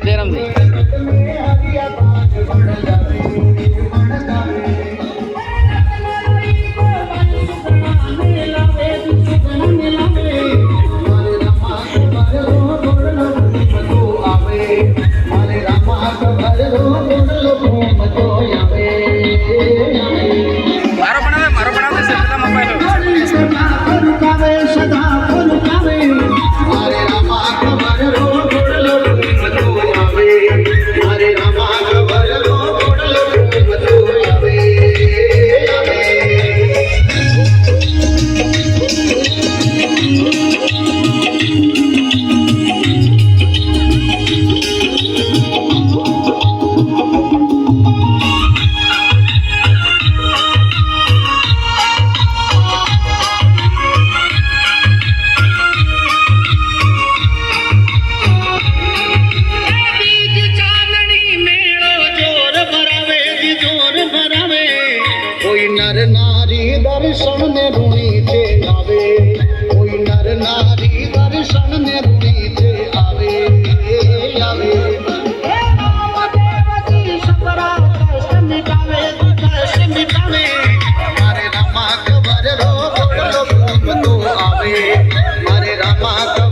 जयराम जी मारो बनावे सदा मोबाइल नर नारी दर्शन ने रूणी थे आवे कोई नर नारी दर्शन ने रूणी थे आवे आवे मारे रामा खबर रो बोलो घूम तो आवे मारे रामा